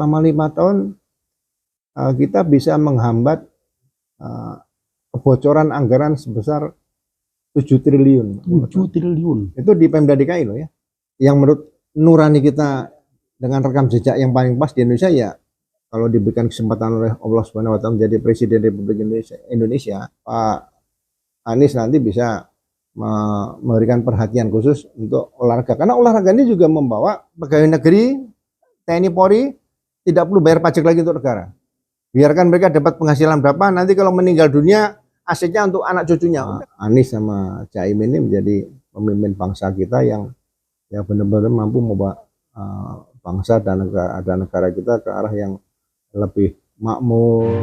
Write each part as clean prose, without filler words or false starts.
selama 5 tahun kita bisa menghambat kebocoran anggaran sebesar 7 triliun. 7 triliun. Itu di Pemda DKI loh ya. Yang menurut nurani kita dengan rekam jejak yang paling pas di Indonesia ya, kalau diberikan kesempatan oleh Allah Subhanahu wa taala menjadi Presiden Republik Indonesia, Pak Anies nanti bisa memberikan perhatian khusus untuk olahraga. Karena olahraga ini juga membawa pegawai negeri, TNI Polri tidak perlu bayar pajak lagi untuk negara. Biarkan mereka dapat penghasilan berapa, nanti kalau meninggal dunia asetnya untuk anak cucunya. Anies sama Caimin ini menjadi pemimpin bangsa kita yang benar-benar mampu membawa bangsa dan negara kita ke arah yang lebih makmur.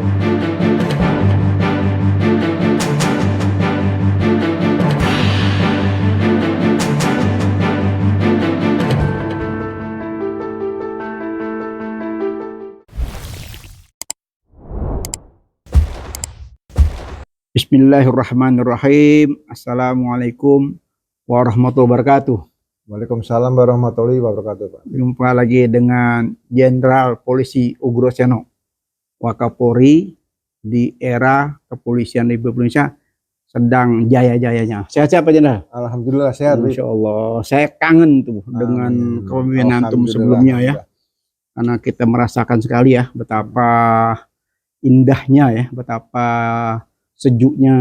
Bismillahirrahmanirrahim. Assalamualaikum warahmatullahi wabarakatuh. Waalaikumsalam warahmatullahi wabarakatuh, Pak. Jumpa lagi dengan Jenderal Polisi Ugroseno, Wakapolri di era kepolisian Republik Indonesia sedang jaya-jayanya. Sehat-sehat Pak Jenderal? Alhamdulillah sehat. Masya Allah. Saya kangen tuh dengan kepemimpinan antum sebelumnya ya. Karena kita merasakan sekali ya betapa indahnya ya, betapa sejuknya,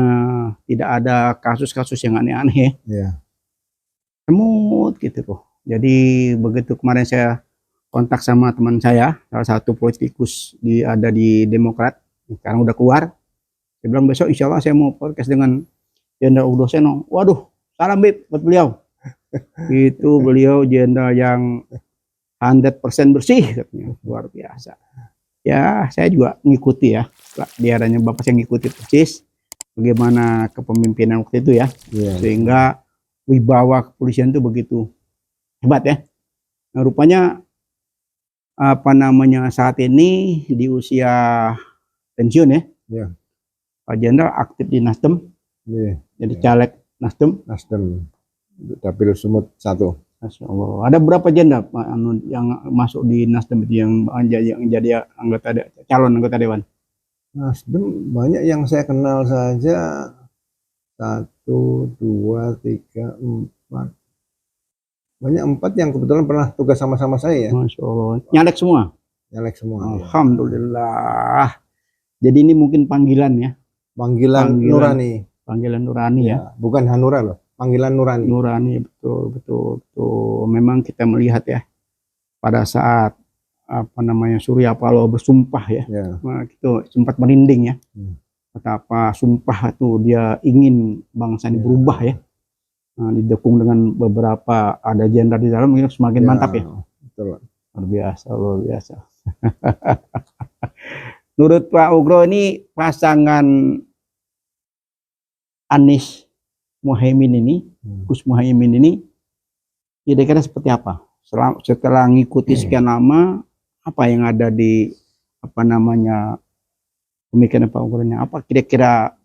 tidak ada kasus-kasus yang aneh-aneh. Ya. Semut gitu loh. Jadi begitu kemarin saya kontak sama teman saya, salah satu politikus ada di Demokrat, sekarang udah keluar. Saya bilang besok insya Allah saya mau podcast dengan Jenderal Ugroseno. Waduh, salam Bib buat beliau. Itu beliau jenderal yang 100% bersih katanya, luar biasa. Ya, saya juga ngikuti ya. Di adanya Bapak saya ngikuti persis bagaimana kepemimpinan waktu itu ya. Sehingga wibawa kepolisian itu begitu hebat ya. Nah, rupanya saat ini di usia pensiun ya. Pak Jenderal aktif di Nasdem. Jadi caleg Nasdem. Dapil Sumut 1. Masya Allah. Ada berapa jenderal yang masuk di Nasdem itu yang jadi calon anggota dewan? Nasdem banyak yang saya kenal saja. 1, 2, 3, 4. Banyak 4 yang kebetulan pernah tugas sama-sama saya ya. Masya Allah. Nyalek semua? Nyalek semua. Alhamdulillah. Jadi ini mungkin panggilan ya? Panggilan nurani. Panggilan nurani ya? Bukan Hanura loh. Panggilan nurani. Nurani, betul. Memang kita melihat ya, pada saat Surya Paloh bersumpah ya. Nah, itu sempat merinding ya. Betapa sumpah itu dia ingin bangsa ini berubah ya. Nah, didukung dengan beberapa ada jenderal di dalam, semakin mantap ya. Betul. Luar biasa. Menurut Pak Ugro ini pasangan Anies Muhaimin ini, Gus Muhaimin ini kira-kira seperti apa? Setelah ngikuti sekian lama, apa yang ada di pemikiran Pak Ugro-nya? Apa kira-kira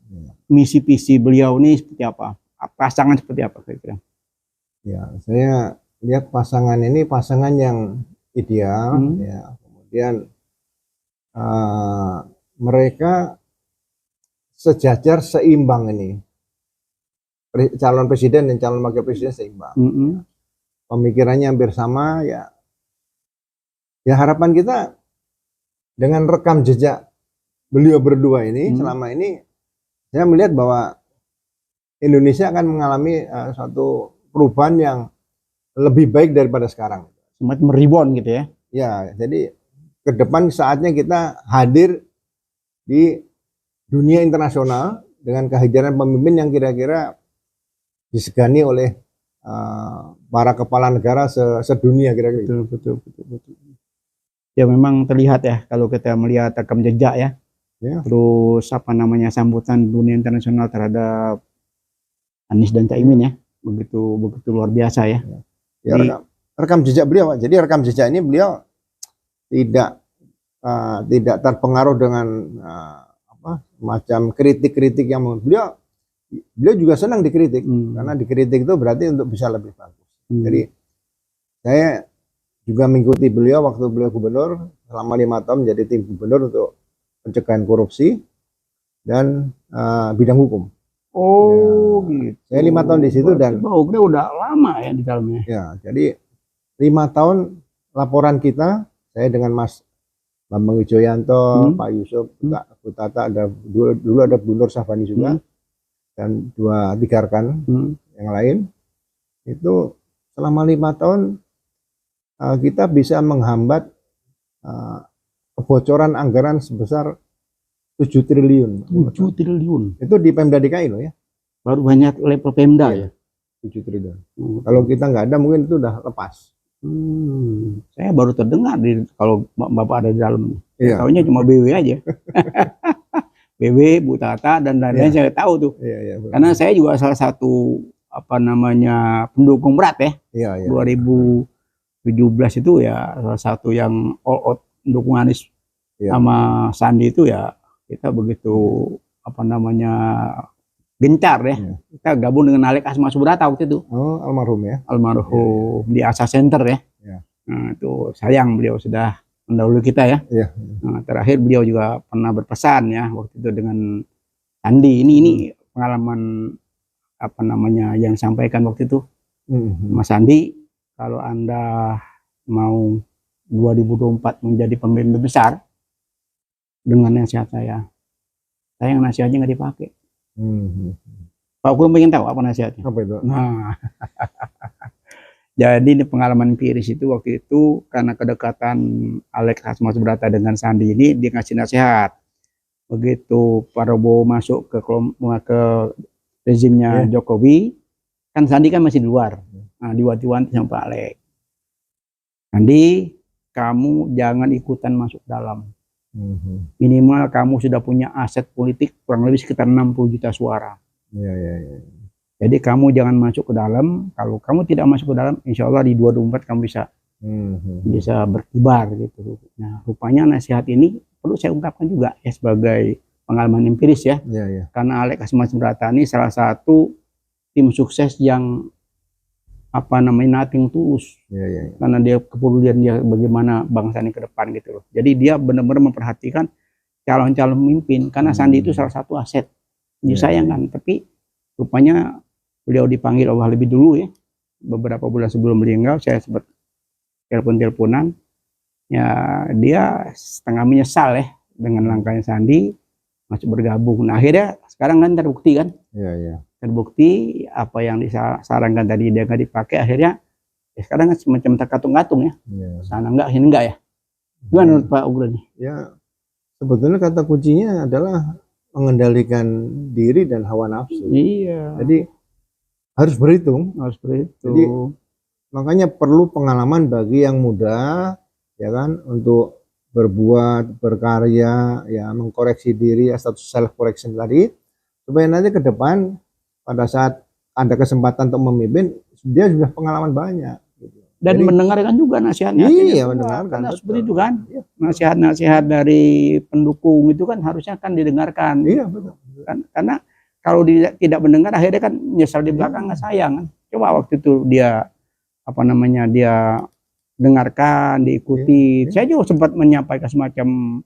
misi visi beliau ini seperti apa? Pasangan seperti apa kira-kira? Ya, saya lihat pasangan ini pasangan yang ideal ya. Kemudian mereka sejajar, seimbang ini. Calon presiden dan calon wakil presiden seimbang. Pemikirannya hampir sama ya. Ya harapan kita dengan rekam jejak beliau berdua ini selama ini, saya melihat bahwa Indonesia akan mengalami suatu perubahan yang lebih baik daripada sekarang. Semacam meribon gitu ya? Ya, jadi ke depan saatnya kita hadir di dunia internasional dengan kehadiran pemimpin yang kira-kira disegani oleh para kepala negara sedunia kira-kira. Betul. Ya memang terlihat ya kalau kita melihat rekam jejak ya. Terus sambutan dunia internasional terhadap Anies dan Caimin ya, begitu luar biasa ya. Rekam jejak beliau, jadi rekam jejak ini beliau tidak terpengaruh dengan macam kritik-kritik yang beliau juga senang dikritik, karena dikritik itu berarti untuk bisa lebih bagus. Jadi saya juga mengikuti beliau waktu beliau gubernur, selama 5 tahun menjadi tim gubernur untuk pencegahan korupsi dan bidang hukum. Oh, gitu. Saya 5 tahun di situ dan Pak Ugde udah lama ya di dalamnya. ya, jadi 5 tahun laporan kita, saya dengan Mas Bambang Wijoyanto, Pak Yusuf, Pak Tata, dulu ada Bu Nur Safani juga, dan 2-3 rekan yang lain. Itu selama 5 tahun kita bisa menghambat kebocoran anggaran sebesar 7 triliun. 7 triliun. Itu di Pemda DKI loh ya. Baru banyak level Pemda ya. 7 triliun. Kalau kita nggak ada mungkin itu udah lepas. Saya baru terdengar kalau Bapak ada di dalam. Iya. Tahunya cuma BW aja. BW, Bu Tata dan lain-lain saya tahu tuh. Iya, karena saya juga salah satu pendukung berat ya. 2017 itu ya salah satu yang all out mendukung Anies sama Sandi itu ya, kita begitu gencar ya. Kita gabung dengan Alek Asma Subrata waktu itu. Oh, almarhum ya. Almarhum di Asa Center ya. Nah, itu sayang beliau sudah mendahului kita ya. Nah, terakhir beliau juga pernah berpesan ya waktu itu dengan Sandi. Ini pengalaman yang disampaikan waktu itu. Mas Sandi, kalau Anda mau 2024 menjadi pemimpin besar dengan nasihat saya yang nasihatnya nggak dipakai. Pak Guru pengen tahu apa nasihatnya? Apa itu? Nah, jadi ini pengalaman empiris itu waktu itu karena kedekatan Alex Asma Subrata dengan Sandi ini, dia ngasih nasihat. Begitu Prabowo masuk ke rezimnya Jokowi, kan Sandi kan masih di luar. Nah, diwanti-wanti sama Pak Alex. Sandi, kamu jangan ikutan masuk dalam. Minimal kamu sudah punya aset politik kurang lebih sekitar 60 juta suara. Jadi kamu jangan masuk ke dalam. Kalau kamu tidak masuk ke dalam, insya Allah di 2024 kamu bisa berkibar gitu. Nah, rupanya nasihat ini perlu saya ungkapkan juga ya sebagai pengalaman empiris ya. Karena Alek Asma Subrata ini salah satu tim sukses yang nating tulus. Karena dia kepedulian dia bagaimana bangsa ini ke depan gitu loh. Jadi dia benar-benar memperhatikan calon-calon pemimpin karena Sandi itu salah satu aset. Disayangkan, tapi rupanya beliau dipanggil Allah lebih dulu ya. Beberapa bulan sebelum meninggal saya sempat telepon-teleponan. Ya, dia setengah menyesal ya dengan langkahnya Sandi masuk bergabung. Nah, akhirnya sekarang kan terbukti kan? Terbukti apa yang disarankan tadi dia nggak dipakai, akhirnya sekarang kan semacam terkatung-katung ya. Sana enggak, sini enggak ya. Gimana menurut Pak Ugro nih? Ya, sebetulnya kata kuncinya adalah mengendalikan diri dan hawa nafsu. Jadi harus berhitung. Jadi makanya perlu pengalaman bagi yang muda, ya kan, untuk berbuat, berkarya, ya mengkoreksi diri, status self correction tadi, supaya nanti ke depan pada saat ada kesempatan untuk memimpin, dia sudah pengalaman banyak. Dan jadi, mendengarkan juga nasihatnya. Iya, mendengarkan. Seperti itu kan. Nasihat-nasihat dari pendukung itu kan harusnya kan didengarkan. Iya, betul. Karena kalau dia tidak mendengar, akhirnya kan nyesal di belakang, nggak sayang kan. Coba waktu itu dia dia dengarkan, diikuti. Saya juga sempat menyampaikan semacam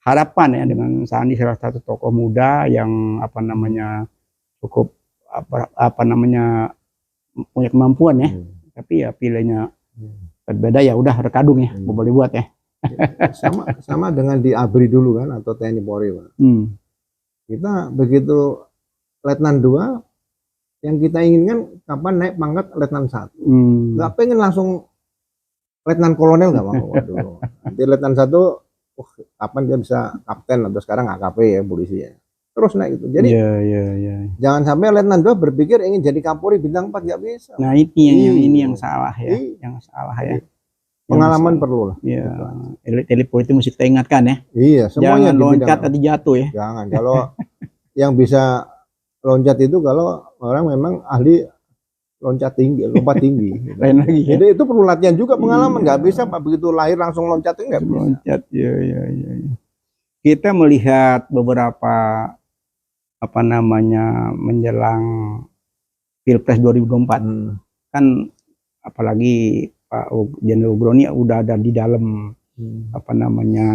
harapan ya dengan Sandi, salah satu tokoh muda yang cukup punya kemampuan ya. Tapi ya pilihnya berbeda, ya udah rekadung ya, boleh buat ya. sama dengan di ABRI dulu kan, atau TNI Polri Pak. Kita begitu Letnan 2, yang kita inginkan kapan naik pangkat Letnan 1. Nggak pengen langsung Letnan Kolonel, nggak mau. Waduh. Nanti Letnan 1 kapan dia bisa kapten, atau sekarang AKP ya, polisi ya. Terus naik gitu. Jadi jangan sampai Letnan 2 berpikir ingin jadi Kapolri bintang 4, nggak bisa. Nah, ini yang salah ya. Yang salah ya. Pengalaman perlu lah. Iya. Elit politik mesti kita ingatkan ya. Iya, semuanya jangan loncat atau jatuh ya. Jangan. Kalau yang bisa loncat itu kalau orang memang ahli lompat tinggi. Gitu. Lain lagi ya. Jadi itu perlu latihan juga, pengalaman. Nggak bisa Pak begitu lahir langsung loncat, itu nggak bisa. Loncat, ya. Kita melihat beberapa menjelang Pilpres 2024 kan, apalagi Pak Jenderal Ugro ini udah ada di dalam apa namanya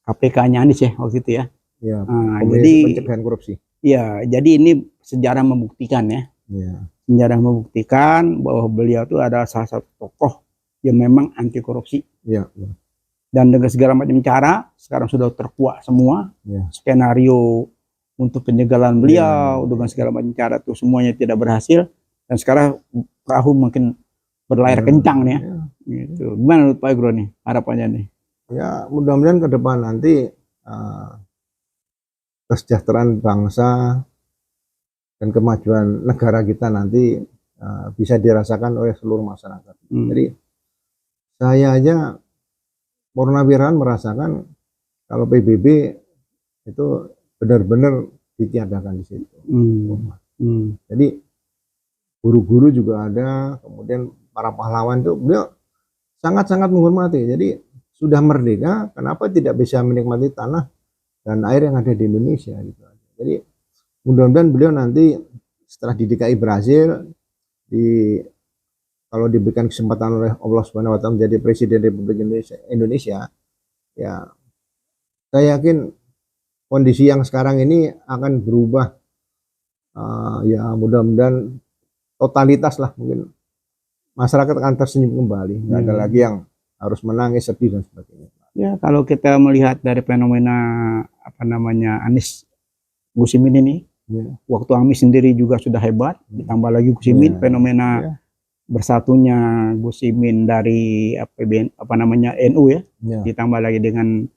KPK-nya Anies ya waktu itu ya. Ya, Jadi pencegahan korupsi. ya, jadi ini sejarah membuktikan ya. Ya. Sejarah membuktikan bahwa beliau itu adalah salah satu tokoh yang memang anti korupsi. Ya. Dan dengan segala macam cara sekarang sudah terkuak semua Ya. skenario untuk penyegalan beliau dengan segala macam cara tuh semuanya tidak berhasil dan sekarang perahu makin berlayar kencang nih ya. Gitu. Gimana menurut Pak Egro nih harapannya nih? Ya, mudah-mudahan ke depan nanti kesejahteraan bangsa dan kemajuan negara kita nanti bisa dirasakan oleh seluruh masyarakat. Jadi saya aja Purnawirawan merasakan kalau PBB itu benar-benar ditiadakan di situ. Jadi guru-guru juga ada, kemudian para pahlawan itu beliau sangat-sangat menghormati. Jadi sudah merdeka, kenapa tidak bisa menikmati tanah dan air yang ada di Indonesia gitu. Jadi mudah-mudahan beliau nanti setelah di DKI berhasil, kalau diberikan kesempatan oleh Allah Subhanahu wa taala menjadi Presiden Republik Indonesia, ya saya yakin kondisi yang sekarang ini akan berubah. Ya mudah-mudahan totalitas lah, mungkin masyarakat akan tersenyum kembali, nggak ada lagi yang harus menangis, sedih dan sebagainya. Ya kalau kita melihat dari fenomena apa namanya Anies Gus Imin ini, waktu Anies sendiri juga sudah hebat, ditambah lagi Gus Imin, fenomena bersatunya Gus Imin dari apa namanya NU ya, ditambah lagi dengan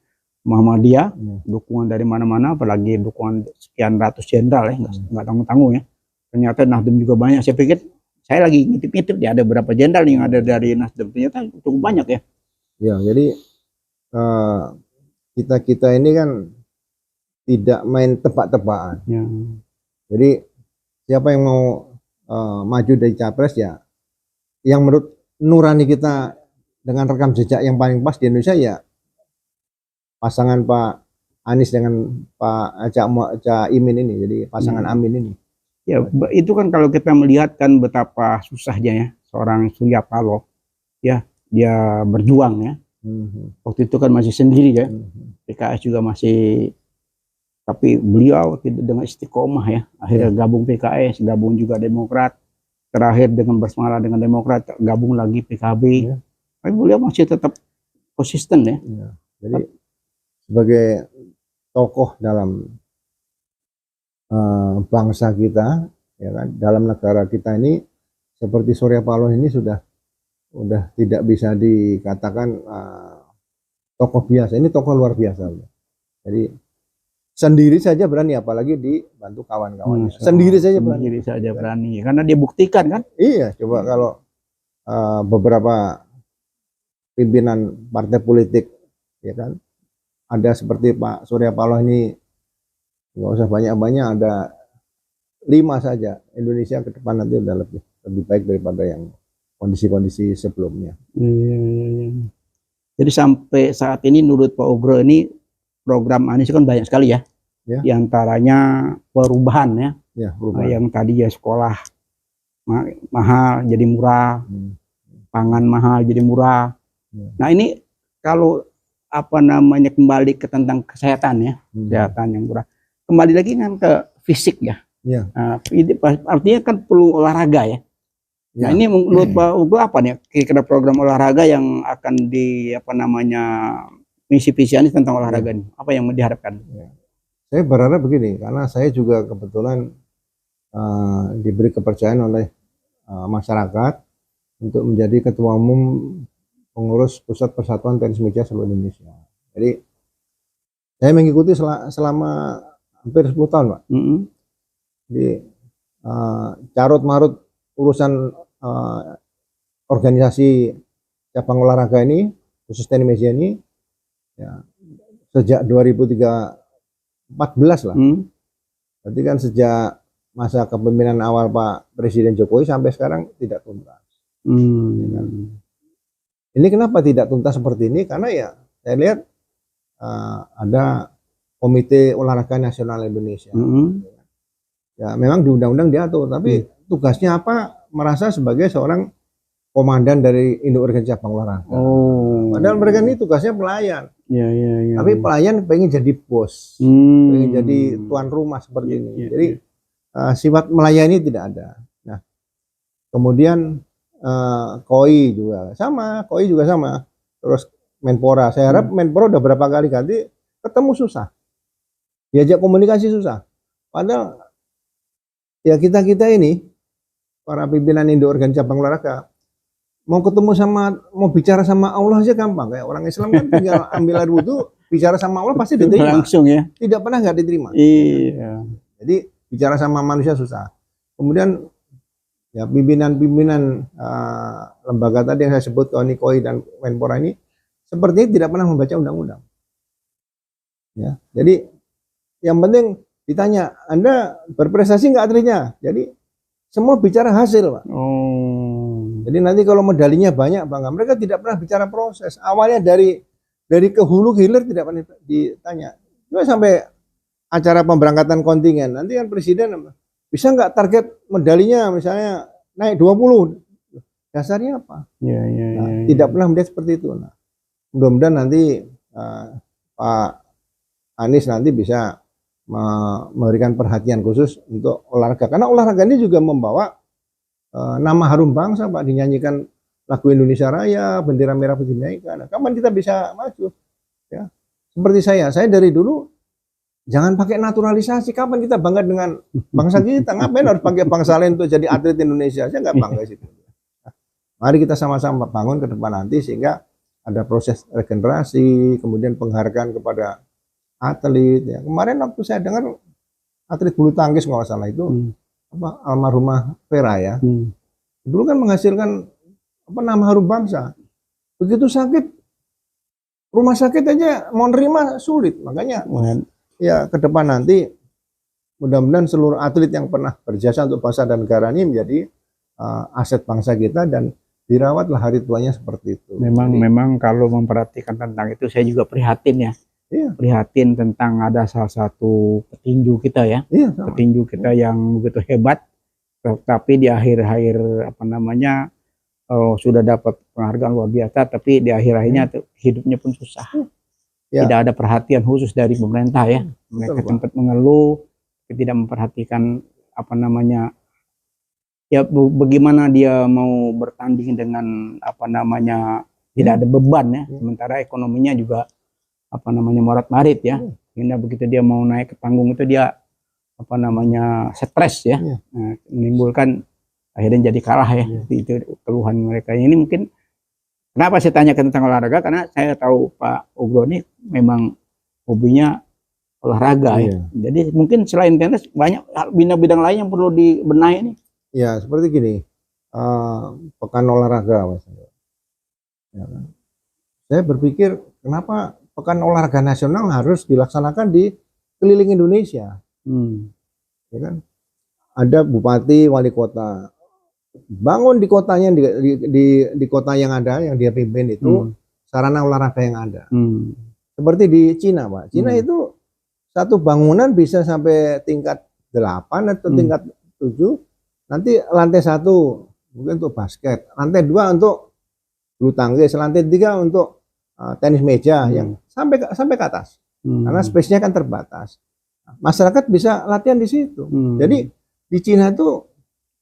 Muhammadiyah, dukungan dari mana-mana, apalagi dukungan sekian ratus jenderal ya, nggak tanggung-tanggung ya. Ternyata Nasdem juga banyak. Saya pikir saya lagi ngintip-ngintip ya ada berapa jenderal yang ada dari Nasdem, ternyata cukup banyak ya. Ya, jadi kita ini kan tidak main tebak-tebakan. Ya. Jadi siapa yang mau maju dari capres ya, yang menurut nurani kita dengan rekam jejak yang paling pas di Indonesia ya pasangan Pak Anies dengan Pak Cak Imin ini, jadi pasangan Amin ini. Ya itu kan kalau kita melihat kan betapa susahnya ya seorang Surya Paloh ya, dia berjuang ya. Waktu itu kan masih sendiri ya, PKS juga masih, tapi beliau tidak dengan istiqomah ya, akhirnya gabung PKS, gabung juga Demokrat, terakhir dengan bersemangat dengan Demokrat, gabung lagi PKB, tapi beliau masih tetap konsisten ya. Jadi sebagai tokoh dalam bangsa kita, ya kan, dalam negara kita ini, seperti Surya Paloh ini sudah tidak bisa dikatakan tokoh biasa, ini tokoh luar biasa. Jadi sendiri saja berani, apalagi dibantu kawan-kawan. Sendiri saja berani, karena dia buktikan kan. Iya, coba kalau beberapa pimpinan partai politik, ya kan, ada seperti Pak Surya Paloh ini, nggak usah banyak-banyak, ada 5 saja, Indonesia ke depan nanti udah lebih baik daripada yang kondisi-kondisi sebelumnya. Jadi sampai saat ini menurut Pak Ugro ini program Anies kan banyak sekali ya. Di antaranya perubahan ya. Perubahan. Yang tadi ya sekolah mahal jadi murah, pangan mahal jadi murah. Nah ini kalau apa namanya kembali ke tentang kesehatan ya, kesehatan yang murah. Kembali lagi kan ke fisik ya. Artinya kan perlu olahraga ya. Nah ini menurut Pak Ugro apa nih kira-kira program olahraga yang akan di apa namanya misi-visi Anies tentang olahraga ini? Apa yang diharapkan? Saya berharap begini, karena saya juga kebetulan diberi kepercayaan oleh masyarakat untuk menjadi ketua umum pengurus Pusat Persatuan Tenis Meja seluruh Indonesia. Jadi saya mengikuti selama hampir 10 tahun, Pak. Jadi carut marut urusan organisasi cabang olahraga ini, khusus tenis meja ini, ya, sejak 2014 lah. Berarti kan sejak masa kepemimpinan awal Pak Presiden Jokowi sampai sekarang tidak tuntas. Ya kan? Ini kenapa tidak tuntas seperti ini? Karena ya saya lihat ada Komite Olahraga Nasional Indonesia. Ya memang di undang-undang diatur, tapi tugasnya apa? Merasa sebagai seorang komandan dari induk organisasi cabang olahraga. Oh. Padahal mereka ini tugasnya pelayan. Ya. Tapi pelayan pengen jadi bos, pengen jadi tuan rumah seperti ini. Jadi sifat melayani tidak ada. Nah, kemudian KOI juga sama. Terus Menpora, saya harap Menpora udah berapa kali ganti, ketemu susah, diajak komunikasi susah. Padahal ya kita ini para pimpinan induk organisasi cabang olahraga mau ketemu mau bicara sama Allah aja gampang. Kayak orang Islam kan tinggal ambil air wudhu, bicara sama Allah pasti diterima. Langsung ya. Tidak pernah nggak diterima. Iya. Jadi bicara sama manusia susah. Kemudian ya pimpinan lembaga tadi yang saya sebut KOI dan Menpora ini sepertinya tidak pernah membaca undang-undang. Ya, jadi yang penting ditanya, Anda berprestasi nggak atletnya? Jadi semua bicara hasil, Pak. Jadi nanti kalau medalinya banyak, bangga. Mereka tidak pernah bicara proses. Awalnya dari ke hulu ke hilir tidak pernah ditanya. Cuma sampai acara pemberangkatan kontingen, nanti kan presiden bisa nggak target medalinya misalnya naik 20? Dasarnya apa? Tidak pernah melihat seperti itu. Nah, mudah-mudahan nanti Pak Anies nanti bisa memberikan perhatian khusus untuk olahraga. Karena olahraga ini juga membawa nama harum bangsa, Pak, dinyanyikan lagu Indonesia Raya, bendera merah putih dinaikkan. Nah, kapan kita bisa maju? Ya, seperti saya dari dulu jangan pakai naturalisasi. Kapan kita bangga dengan bangsa kita? Ngapain harus pakai bangsa lain untuk jadi atlet Indonesia? Saya nggak bangga situ. Nah, mari kita sama-sama bangun ke depan nanti sehingga ada proses regenerasi, kemudian penghargaan kepada atlet. Ya, kemarin waktu saya dengar atlet bulu tangkis nggak salah itu. Almarhumah Vera ya, dulu kan menghasilkan nama harum bangsa. Begitu sakit, rumah sakit aja mau nerima sulit. Makanya ya ke depan nanti mudah-mudahan seluruh atlet yang pernah berjasa untuk bangsa dan negara ini menjadi aset bangsa kita dan dirawatlah hari tuanya seperti itu. Memang kalau memperhatikan tentang itu saya juga prihatin ya. Iya. Prihatin tentang ada salah satu petinju kita ya, petinju kita yang begitu hebat, tapi di akhir-akhir sudah dapat penghargaan luar biasa, tapi di akhir-akhirnya hidupnya pun susah. Tidak ada perhatian khusus dari pemerintah ya. Mereka sempat mengeluh, tapi tidak memperhatikan ya bagaimana dia mau bertanding dengan tidak ada beban ya, sementara ekonominya juga morat-marit ya. Hingga begitu dia mau naik ke panggung itu dia stres ya. Nah, menimbulkan akhirnya jadi kalah ya. Itu keluhan mereka. Ini mungkin kenapa saya tanya tentang olahraga, karena saya tahu Pak Ugro ini memang hobinya olahraga ya. Jadi mungkin selain tenis banyak bidang-bidang lain yang perlu dibenahi ini. Ya, seperti gini. Pekan olahraga Mas. Ya, kan? Saya berpikir kenapa Pekan Olahraga Nasional harus dilaksanakan di keliling Indonesia. Ya kan? Ada bupati, wali kota, bangun di kotanya, di kota yang ada, yang dia pimpin itu sarana olahraga yang ada. Seperti di Cina, Pak. Cina itu satu bangunan bisa sampai tingkat 8 atau tingkat 7. Nanti lantai 1 mungkin untuk basket, lantai 2 untuk bulu tangkis, lantai 3 untuk tenis meja yang sampai ke atas. Karena space-nya kan terbatas. Masyarakat bisa latihan di situ. Jadi di Cina itu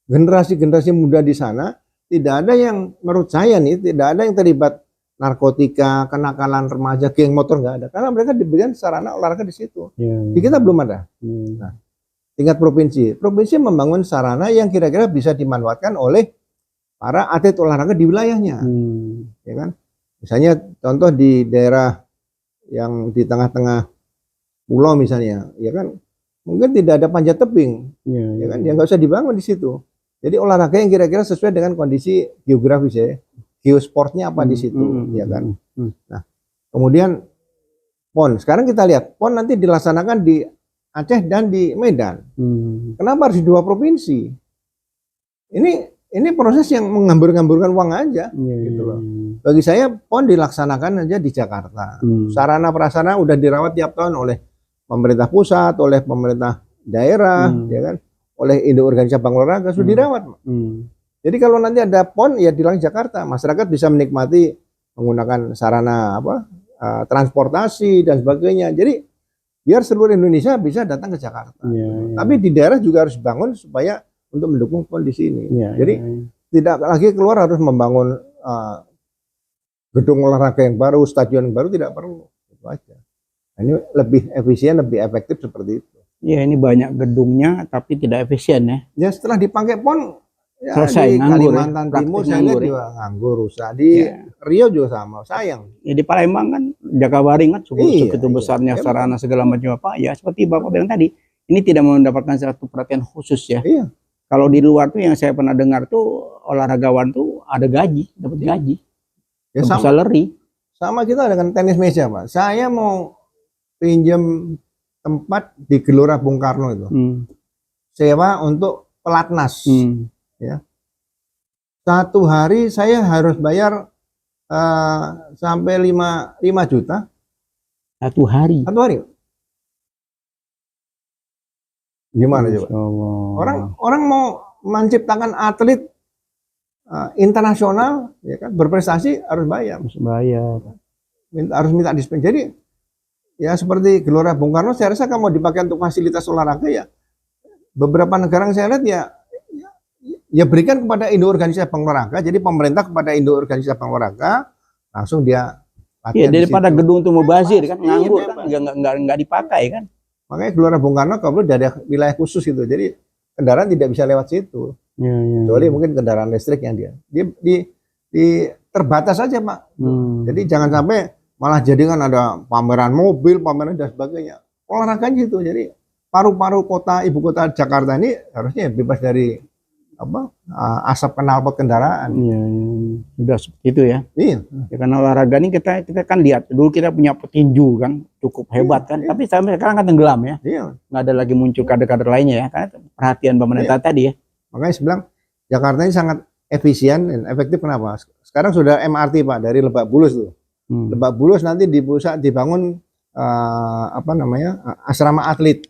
generasi muda di sana tidak ada yang, menurut saya nih, tidak ada yang terlibat narkotika, kenakalan remaja, geng motor, nggak ada. Karena mereka diberikan sarana olahraga di situ. Di kita belum ada. Nah, tingkat provinsi membangun sarana yang kira-kira bisa dimanfaatkan oleh para atlet olahraga di wilayahnya. Ya kan? Misalnya contoh di daerah yang di tengah-tengah pulau misalnya, ya kan, mungkin tidak ada panjat tebing, ya kan, dia nggak usah dibangun di situ. Jadi olahraga yang kira-kira sesuai dengan kondisi geografis ya, geosportnya apa di situ, ya kan. Nah, kemudian PON, sekarang kita lihat PON nanti dilaksanakan di Aceh dan di Medan. Kenapa harus di 2 provinsi? Ini proses yang menghambur-hamburkan uang aja, gitu loh. Bagi saya PON dilaksanakan aja di Jakarta. Sarana prasarana udah dirawat tiap tahun oleh pemerintah pusat, oleh pemerintah daerah, ya kan, oleh induk organisasi cabang olahraga sudah dirawat. Jadi kalau nanti ada PON ya di langit Jakarta, masyarakat bisa menikmati menggunakan sarana transportasi dan sebagainya. Jadi biar seluruh Indonesia bisa datang ke Jakarta. Tapi di daerah juga harus bangun supaya untuk mendukung PON di sini. Jadi tidak lagi keluar harus membangun gedung olahraga yang baru, stadion yang baru, tidak perlu. Itu aja. Nah, ini lebih efisien, lebih efektif seperti itu. Ya, ini banyak gedungnya tapi tidak efisien ya. Ya setelah dipakai PON ya, selesai, di nganggur, Kalimantan ya. Timur saya lihat juga nganggur, rusak. Di Riau juga sama, sayang. Ya, di Palembang kan Jakabaring kan segitu besarnya iya, sarana segala macam apa. Ya seperti Bapak bilang tadi, ini tidak mendapatkan satu perhatian khusus ya. Iya. Kalau di luar tuh yang saya pernah dengar tuh olahragawan tuh ada gaji, dapat gaji. Ya, salary. Sama kita dengan tenis meja, Pak. Saya mau pinjam tempat di Gelora Bung Karno itu. Sewa untuk pelatnas. Ya. Satu hari saya harus bayar sampai 5 juta. Satu hari. Gimana coba? Orang mau menciptakan atlet internasional, ya kan, berprestasi harus bayar. Harus minta dispen. Jadi ya seperti Gelora Bung Karno, saya rasa kalau mau dipakai untuk fasilitas olahraga ya beberapa negara yang saya lihat ya berikan kepada Indo Organisasi Cabang Olahraga. Jadi pemerintah kepada Indo Organisasi Cabang Olahraga langsung dia latihan. Iya, daripada gedung itu mubazir kan, nganggur kan, nggak dipakai kan. Makanya Gelora Bung Karno kalau dari wilayah khusus itu, jadi kendaraan tidak bisa lewat situ. Kecuali mungkin kendaraan listrik yang dia terbatas saja, Pak. Jadi jangan sampai malah jadi kan ada pameran mobil, pameran dan sebagainya. Olahraganya gitu. Jadi paru-paru ibu kota Jakarta ini harusnya bebas dari asap knalpot kendaraan. Sudah seperti itu ya. Iya. Ya, karena olahraga ini kita kan lihat dulu kita punya petinju kan cukup hebat kan. Tapi sampai sekarang kan tenggelam ya. Nggak ada lagi muncul kader-kader lainnya ya. Karena perhatian pemerintah tadi ya. Makanya saya bilang Jakarta ini sangat efisien dan efektif. Kenapa? Sekarang sudah MRT, Pak, dari Lebak Bulus tuh. Lebak Bulus nanti di pusat dibangun asrama atlet.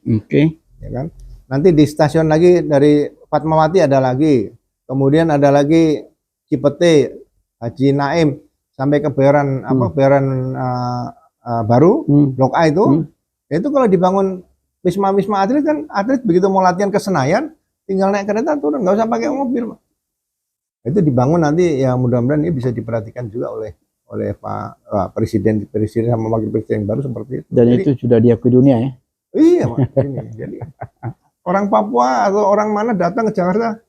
Ya kan? Nanti di stasiun lagi dari Fatmawati ada lagi. Kemudian ada lagi Cipete, Haji Naim sampai ke Bayoran Bayoran baru Blok A itu. Itu kalau dibangun wisma atlet kan, atlet begitu mau latihan ke Senayan tinggal naik kereta turun, nggak usah pakai mobil, Pak. Itu dibangun nanti ya, mudah-mudahan ini bisa diperhatikan juga oleh Pak presiden sama wakil presiden baru seperti itu. Dan jadi, itu sudah diakui dunia ya. Iya, Pak. Jadi orang Papua atau orang mana datang ke Jakarta,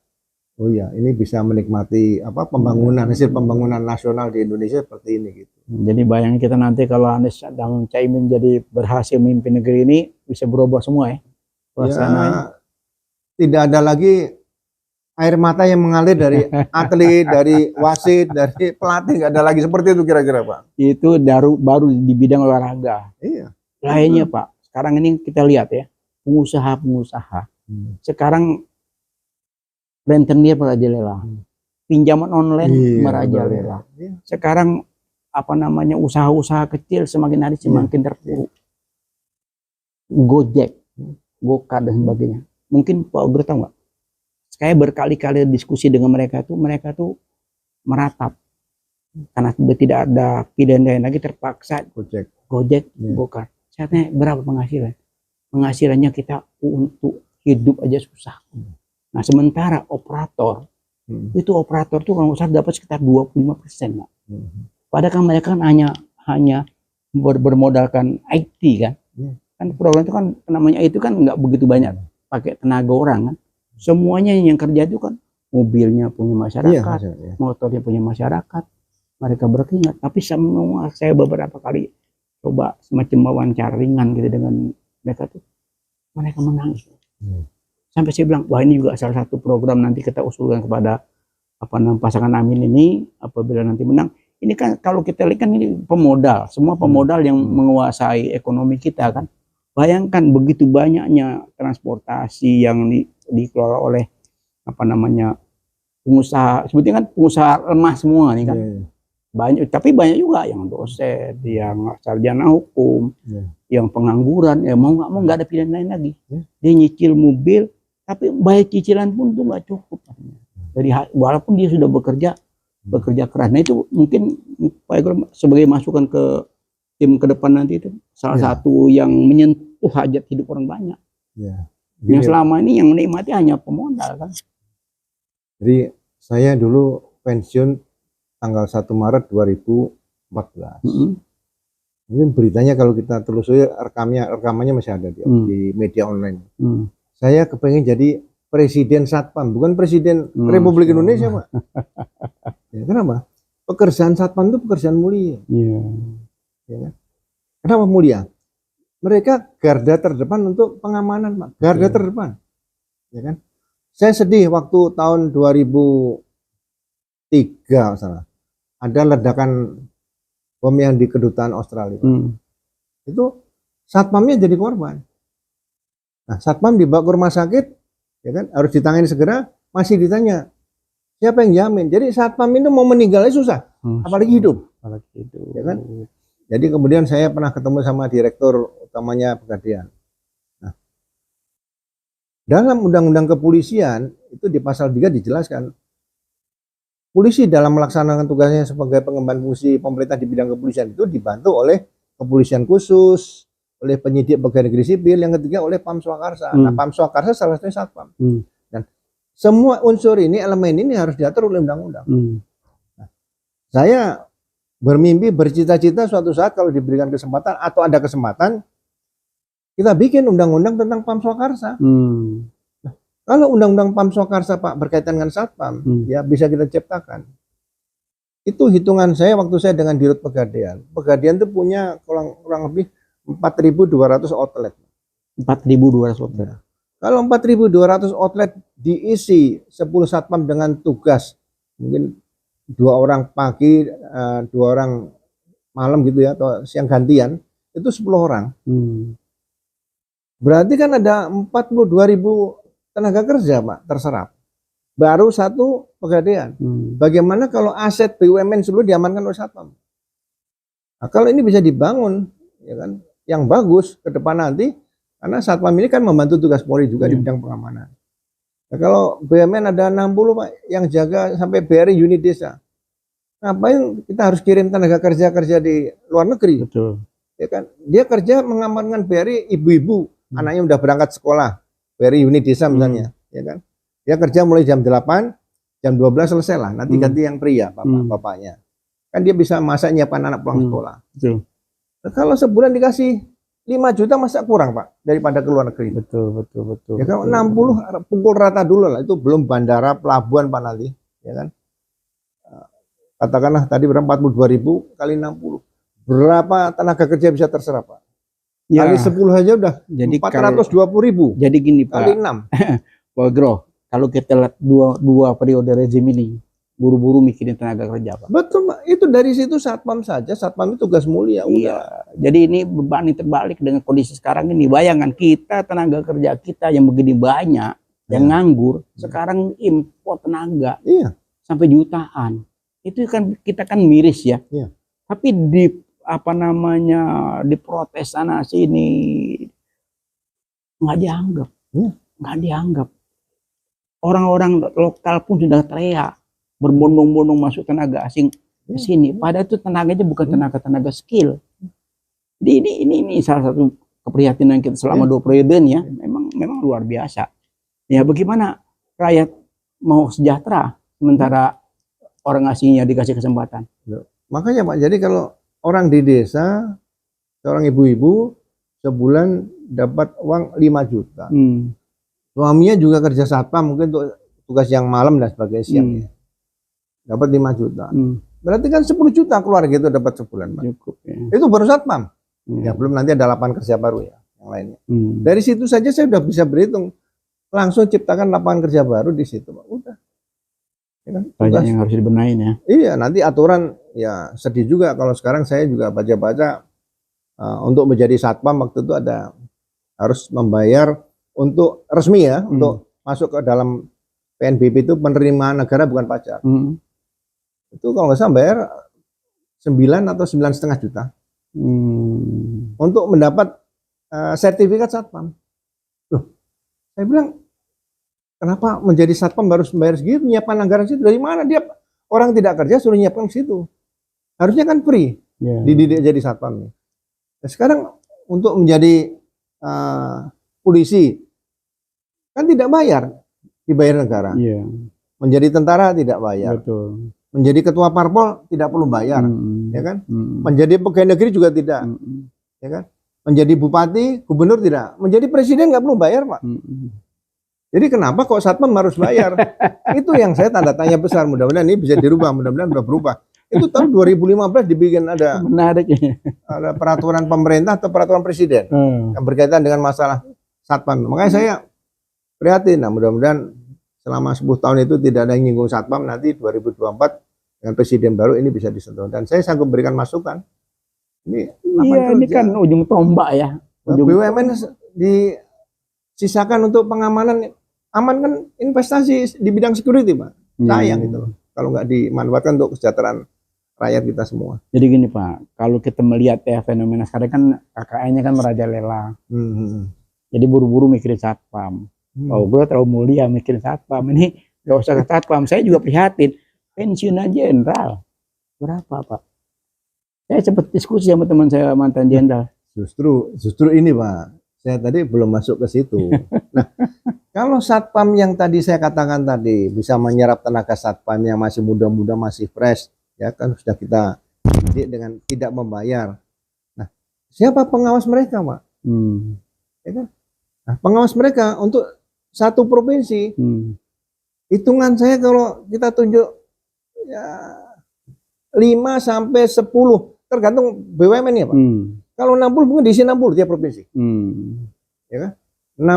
oh iya, ini bisa menikmati hasil pembangunan nasional di Indonesia seperti ini gitu. Jadi bayangin kita nanti kalau Anies dan Caimin jadi berhasil memimpin negeri ini, bisa berubah semua ya. Ya, tidak ada lagi air mata yang mengalir dari atlet, dari wasit, dari pelatih, nggak ada lagi seperti itu kira-kira, Pak. Itu baru di bidang olahraga. Iya. Lainnya, Pak, sekarang ini kita lihat ya, pengusaha sekarang rentenir merajalela, pinjaman online merajalela. Sekarang usaha-usaha kecil semakin hari semakin terpuruk. Gojek, Gokar dan sebagainya. Mungkin Pak Ogro tahu nggak? Saya berkali-kali diskusi dengan mereka tuh meratap karena sudah tidak ada pilihan lain lagi, terpaksa Gojek, Gokar. Saya tanya berapa penghasilan? Penghasilannya kita untuk hidup aja susah. Nah sementara operator itu tuh kalau usaha dapat sekitar 25%, Pak. Padahal kan mereka kan hanya bermodalkan IT kan. Kan program itu kan namanya itu kan nggak begitu banyak pakai tenaga orang kan. Semuanya yang kerja itu kan mobilnya punya masyarakat, motornya punya masyarakat. Mereka berkeringat. Tapi semua saya beberapa kali coba semacam wawancara ringan gitu dengan mereka tuh, mereka menangis. Sampai saya bilang, wah ini juga salah satu program nanti kita usulkan kepada pasangan Amin ini apabila nanti menang. Ini kan kalau kita lihat kan ini pemodal, semua pemodal yang menguasai ekonomi kita kan. Bayangkan begitu banyaknya transportasi yang dikelola oleh pengusaha, sebetulnya kan pengusaha lemah semua nih kan. Banyak, tapi banyak juga yang dosen, yang sarjana hukum, yang pengangguran, ya mau nggak ada pilihan lain lagi. Dia nyicil mobil, tapi bayar cicilan pun tuh nggak cukup. Dari walaupun dia sudah bekerja keras. Nah itu mungkin Pak Eko sebagai masukan ke tim ke depan nanti itu salah Ya. satu yang menyentuh hajat hidup orang banyak. Ya. Yang Gini, selama ini yang menikmati hanya pemodal kan. jadi saya dulu pensiun tanggal 1 Maret 2014. Mungkin beritanya kalau kita telusuri rekamannya masih ada di media online. Saya kepengen jadi presiden Satpam, bukan presiden Republik Indonesia, Pak. Ya, kenapa? Pekerjaan Satpam itu pekerjaan mulia. Ya kan? Kenapa mulia? Mereka garda terdepan untuk pengamanan, Pak. Garda terdepan. Ya kan? Saya sedih waktu tahun 2003 salah. Ada ledakan bom yang di kedutaan Australia. Itu satpamnya jadi korban. Nah, satpam dibawa ke rumah sakit, ya kan, harus ditangani segera, masih ditanya siapa yang jamin. Jadi satpam itu mau meninggalnya susah, apalagi hidup. Ya kan? Jadi kemudian saya pernah ketemu sama direktur utamanya Pegadaian. Nah, dalam undang-undang kepolisian itu di pasal 3 dijelaskan polisi dalam melaksanakan tugasnya sebagai pengemban fungsi pemerintah di bidang kepolisian itu dibantu oleh kepolisian khusus, oleh penyidik pegawai negeri sipil, yang ketiga oleh Pam Swakarsa. Nah, Pam Swakarsa salah satunya satpam. Dan semua unsur ini, elemen ini harus diatur oleh undang-undang. Nah, saya bermimpi, bercita-cita suatu saat kalau diberikan kesempatan atau ada kesempatan, kita bikin undang-undang tentang Pam Swakarsa. Nah, kalau undang-undang Pam Swakarsa, Pak, berkaitan dengan satpam, ya bisa kita ciptakan. Itu hitungan saya waktu saya dengan Dirut Pegadaian. Pegadaian itu punya kurang lebih 4.200 outlet. 4.200 outlet. Kalau 4.200 outlet diisi 10 satpam dengan tugas, mungkin 2 orang pagi, 2 orang malam gitu ya, atau siang gantian, itu 10 orang. Berarti kan ada 42.000 tenaga kerja, Pak, terserap. Baru satu Pegadaian. Bagaimana kalau aset BUMN seluruh diamankan oleh satpam? Nah, kalau ini bisa dibangun, ya kan, yang bagus ke depan nanti, karena satpam ini kan membantu tugas Polri juga di bidang pengamanan. Nah, kalau BUMN ada 60, Pak, yang jaga sampai BRI unit desa. Ngapain kita harus kirim tenaga kerja di luar negeri? Betul. Ya kan? Dia kerja mengamankan BRI ibu-ibu, anaknya udah berangkat sekolah, BRI unit desa misalnya, ya kan? Dia kerja mulai jam 8, jam 12 selesai lah. Nanti ganti yang pria, bapaknya. Kan dia bisa masak nyiapkan anak pulang sekolah. Betul. Nah, kalau sebulan dikasih 5 juta masa kurang, Pak, daripada ke luar negeri. Betul. Ya kalau 60 pukul rata dulu lah, itu belum bandara, pelabuhan, Pak, nanti, ya kan? Katakanlah tadi berapa, 42.000 kali 60. Berapa tenaga kerja bisa terserap, Pak? Ya, kali 10 aja udah jadi 420.000. Jadi gini, Pak. Kali 6. Pak Gro, kalau kita lihat dua periode rezim ini, buru-buru mikirin tenaga kerja, Pak. Betul, Pak. Itu dari situ satpam saja, satpam itu tugas mulia. Iya. Jadi ini beban yang terbalik dengan kondisi sekarang ini. Bayangkan kita tenaga kerja kita yang begini banyak, yang nganggur, sekarang impor tenaga sampai jutaan. Itu kan kita kan miris ya. Tapi diprotes sana sini nggak dianggap. Orang-orang lokal pun sudah teriak, berbondong-bondong masuk tenaga asing ke sini. Padahal itu tenaganya bukan tenaga skill. Jadi ini salah satu keprihatinan kita selama 2 periode ya. Memang luar biasa. Ya bagaimana rakyat mau sejahtera sementara orang asingnya dikasih kesempatan. Makanya, Pak, jadi kalau orang di desa, seorang ibu-ibu sebulan dapat uang 5 juta. Suaminya juga kerja satpam, mungkin untuk tugas yang malam dan sebagainya siang, dapat 5 juta. Berarti kan 10 juta keluarga itu dapat sebulan, Pak. Cukup, ya. Itu baru satpam. Ya belum nanti ada lapangan kerja baru ya, yang lainnya. Dari situ saja saya udah bisa berhitung, langsung ciptakan lapangan kerja baru di situ, Pak. Udah. Ya kan? Banyak yang harus dibenahin ya. Iya, nanti aturan ya sedih juga kalau sekarang saya juga baca-baca untuk menjadi satpam waktu itu ada harus membayar untuk resmi ya, untuk masuk ke dalam PNBP itu penerimaan negara bukan pajak. Itu kalau nggak salah bayar 9 atau 9,5 juta untuk mendapat sertifikat satpam. Loh, saya bilang Kenapa menjadi satpam harus membayar segitu, nyiapkan anggaran situ? Dari mana dia orang tidak kerja suruh nyiapkan situ? Harusnya kan free Ya. dididik jadi satpam. Nah, sekarang untuk menjadi polisi kan tidak bayar, dibayar negara. Iya, Menjadi tentara tidak bayar. betul. Menjadi ketua parpol tidak perlu bayar, ya kan? Menjadi pegawai negeri juga tidak, ya kan? Menjadi bupati, gubernur tidak. Menjadi presiden nggak perlu bayar, Pak. Jadi kenapa kok satpam harus bayar? Itu yang saya tanda tanya besar. Mudah-mudahan ini bisa dirubah, mudah-mudahan sudah berubah. Itu tahun 2015 dibikin ada Menarik ya. peraturan pemerintah atau peraturan presiden yang berkaitan dengan masalah satpam. Makanya saya prihatin. Nah, mudah-mudahan selama 10 tahun itu tidak ada yang nyinggung satpam, nanti 2024 dengan presiden baru ini bisa disentuh. Dan saya sanggup berikan masukan. Ini Iya, ini kan ujung tombak ya. BUMN disisakan untuk pengamanan, amankan investasi di bidang security, Pak. Sayang itu loh, kalau nggak dimanfaatkan untuk kesejahteraan rakyat kita semua. Jadi gini Pak, kalau kita melihat ya fenomena sekarang kan KKN-nya kan merajalela. Jadi buru-buru mikirin satpam. Oh, gue terlalu mulia mikirin satpam. Ini gak usah satpam. Saya juga prihatin. Pensiunan jenderal berapa Pak? Saya sempat diskusi sama teman saya mantan jenderal. Justru ini Pak, saya tadi belum masuk ke situ. Nah, kalau satpam yang tadi saya katakan tadi bisa menyerap tenaga satpam yang masih muda-muda, masih fresh, ya kan sudah kita didik dengan tidak membayar. Nah, siapa pengawas mereka, Pak? Ya kan? Nah, pengawas mereka untuk satu provinsi, hitungan saya kalau kita tunjuk ya 5 sampai 10 tergantung BUMN ya Pak. Kalau 60 mungkin diisi 60 tiap provinsi. Ya kan?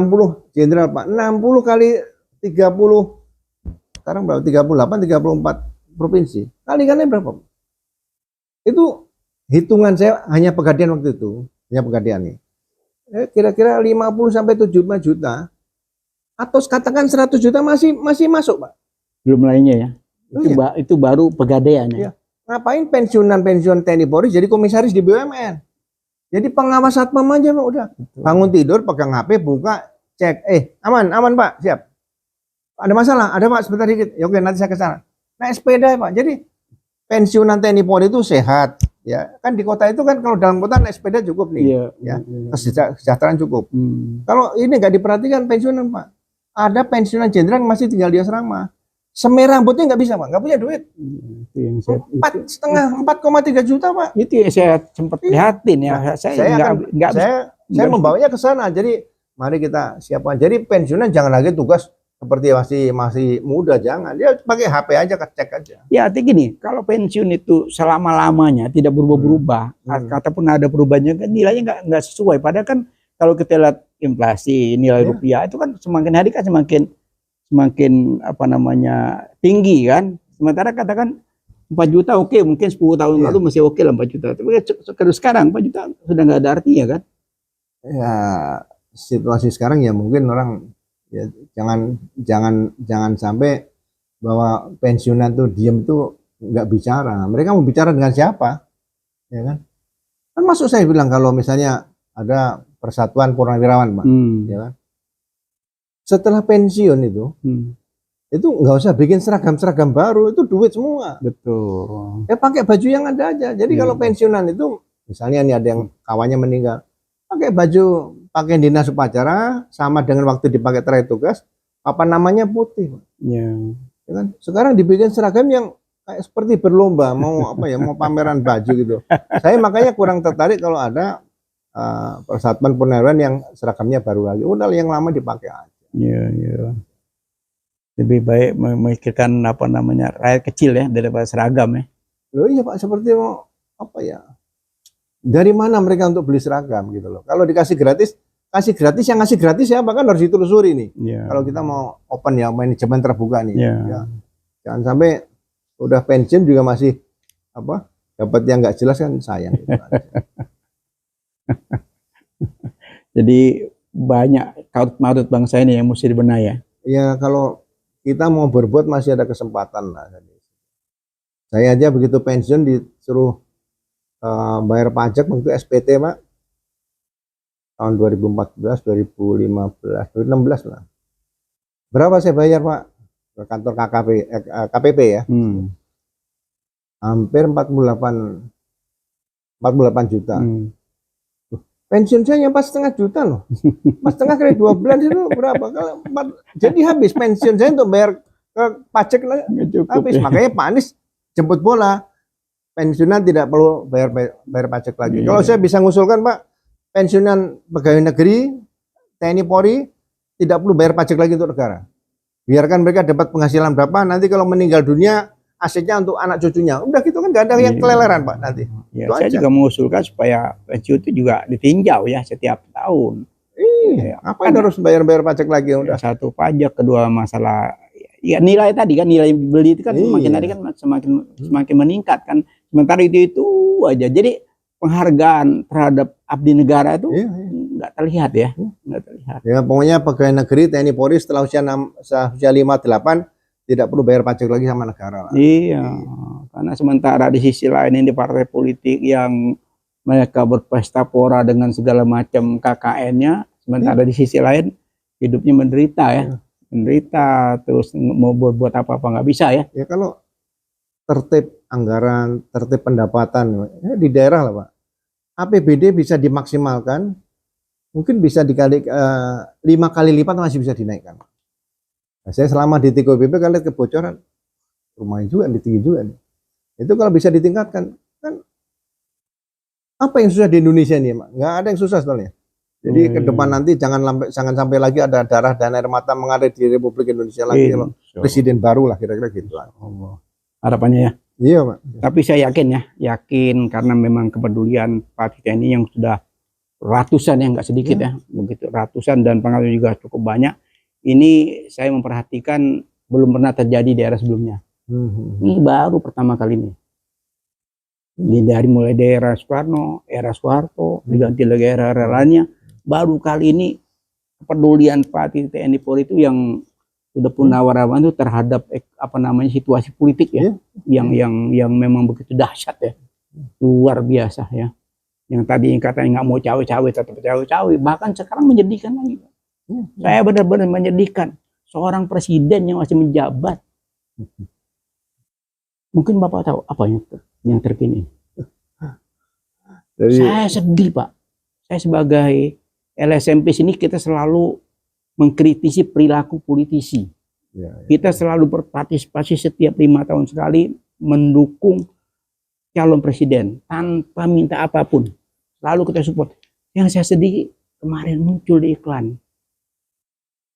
60 jenderal Pak. 60 kali 30 sekarang berapa? 38, 34 provinsi. Kalikannya berapa? Itu hitungan saya hanya Pegadaian waktu itu, hanya Pegadaian nih. Kira-kira 50 sampai 75 juta. Atau katakan 100 juta masih masuk, Pak. Belum lainnya ya. Itu baru Pegadaian ya. Ngapain pensiun TNI Polri jadi komisaris di BUMN? Jadi pengawas satpam aja Pak, udah. Bangun tidur, pegang HP, buka, cek. Aman Pak, siap. Ada masalah? Ada Pak, sebentar dikit. Ya oke, nanti saya ke sana. Naik sepeda Pak. Jadi pensiunan TNI Polri itu sehat. Ya, kan di kota itu kan kalau dalam kota naik sepeda cukup nih. Kesejahteraan cukup. Kalau ini nggak diperhatikan pensiunan Pak. Ada pensiunan jenderal yang masih tinggal di asrama. Semir rambutnya nggak bisa Pak, nggak punya duit. Itu yang saya 4,3 juta Pak. Itu ya saya sempat lihatin ya. Nah, saya membawanya ke sana. Jadi mari kita siapkan. Jadi pensiunan jangan lagi tugas seperti masih muda, jangan. Dia pakai HP aja, cek aja. Ya artinya gini, kalau pensiun itu selama-lamanya tidak berubah-berubah, ataupun ada perubahannya kan nilainya nggak sesuai. Padahal kan kalau kita lihat inflasi nilai rupiah itu kan semakin hari kan semakin apa namanya tinggi kan. Sementara katakan 4 juta oke, mungkin 10 tahun lalu masih oke lah 4 juta. Tapi sekarang 4 juta sudah nggak ada artinya kan. Ya situasi sekarang ya mungkin orang ya jangan sampai bahwa pensiunan tuh diem tuh nggak bicara. Mereka mau bicara dengan siapa? Ya kan? Kan masuk saya bilang kalau misalnya ada persatuan purnawirawan, Pak, ya kan? Setelah pensiun itu nggak usah bikin seragam baru, itu duit semua. Betul. Ya pakai baju yang ada aja. Jadi kalau pensiunan itu, misalnya nih ada yang kawannya meninggal, pakai baju pakaian dinas upacara sama dengan waktu dipakai terakhir tugas, apa namanya putih. Ya kan? Sekarang dibikin seragam yang kayak seperti berlomba, mau mau pameran baju gitu. Saya makanya kurang tertarik kalau ada persatuan purnawirawan yang seragamnya baru lagi. Udah yang lama dipakai aja. Iya. Lebih baik memikirkan apa namanya rakyat kecil ya daripada seragam ya. Loh iya Pak, seperti dari mana mereka untuk beli seragam gitu loh. Kalau dikasih gratis, kasih gratis, yang ngasih gratis ya bahkan harus ditelusuri nih. Kalau kita mau open ya, manajemen terbuka nih. Ya. Jangan sampai udah pensiun juga masih dapat yang nggak jelas kan sayang. Gitu. Jadi banyak carut-marut bangsa ini yang mesti dibenahi ya. Ya kalau kita mau berbuat masih ada kesempatan lah. Saya aja begitu pensiun disuruh bayar pajak waktu SPT Pak tahun 2014, 2015, 2016 lah. Berapa saya bayar Pak ke kantor KPP ya? Hampir 48 juta. Pensiun saya 4,5 juta loh. 4,5 kali 2 bulan itu berapa? Kalau jadi habis pensiun saya untuk bayar ke pajak habis. Makanya Pak Anies jemput bola. Pensiunan tidak perlu bayar pajak lagi. Kalau saya bisa ngusulkan Pak, pensiunan pegawai negeri, TNI Polri tidak perlu bayar pajak lagi untuk negara. Biarkan mereka dapat penghasilan berapa, nanti kalau meninggal dunia asetnya untuk anak cucunya. Udah gitu kan, nggak ada yang keleleran Pak nanti. Ya, saya juga mengusulkan supaya pensiun itu juga ditinjau ya setiap tahun. Iya, ngapain harus bayar pajak lagi? Udah. Satu pajak, kedua masalah ya nilai tadi kan, nilai beli itu kan makin hari kan semakin meningkat kan. Sementara itu aja. Jadi penghargaan terhadap abdi negara itu nggak terlihat ya. Nggak terlihat. Ya pokoknya pegawai negeri TNI Polri setelah usia 58 tidak perlu bayar pajak lagi sama negara lah. Iya. Karena sementara di sisi lain ini partai politik yang mereka berpesta pora dengan segala macam KKN-nya, sementara di sisi lain hidupnya menderita ya. Menderita, terus mau buat apa-apa nggak bisa ya. Ya kalau tertib anggaran, tertib pendapatan ya di daerah lah Pak. APBD bisa dimaksimalkan, mungkin bisa dikali 5 kali lipat masih bisa dinaikkan. Nah, saya selama di TKBP kan lihat kebocoran rumahnya juga tinggi juga nih. Itu kalau bisa ditingkatkan kan apa yang susah di Indonesia ini Pak? Nggak ada yang susah sebenarnya. Jadi ke depan nanti jangan sampai lagi ada darah dan air mata mengalir di Republik Indonesia lagi kalau presiden baru lah kira-kira gitu lah. Harapannya ya. Iya Pak. Tapi saya yakin karena memang kepedulian Pak TNI yang sudah ratusan yang nggak sedikit ya, begitu ratusan dan pengaruh juga cukup banyak. Ini saya memperhatikan belum pernah terjadi di era sebelumnya. Ini baru pertama kali ini. Ini dari mulai daerah Soekarno, era Soeharto, diganti lagi era lainnya. Baru kali ini kepedulian Pak TNI Polri itu yang sudah punawarawan itu terhadap situasi politik ya, yang memang begitu dahsyat ya, luar biasa ya. Yang tadi katanya nggak mau cawe-cawe tetap cawe-cawe, bahkan sekarang menyedihkan lagi. Saya benar-benar menyedihkan seorang presiden yang masih menjabat. Mungkin Bapak tahu apa yang terkini? Saya sedih Pak. Saya sebagai LSMP sini kita selalu mengkritisi perilaku politisi. Kita selalu berpartisipasi setiap 5 tahun sekali mendukung calon presiden tanpa minta apapun. Lalu kita support. Yang saya sedih kemarin muncul di iklan.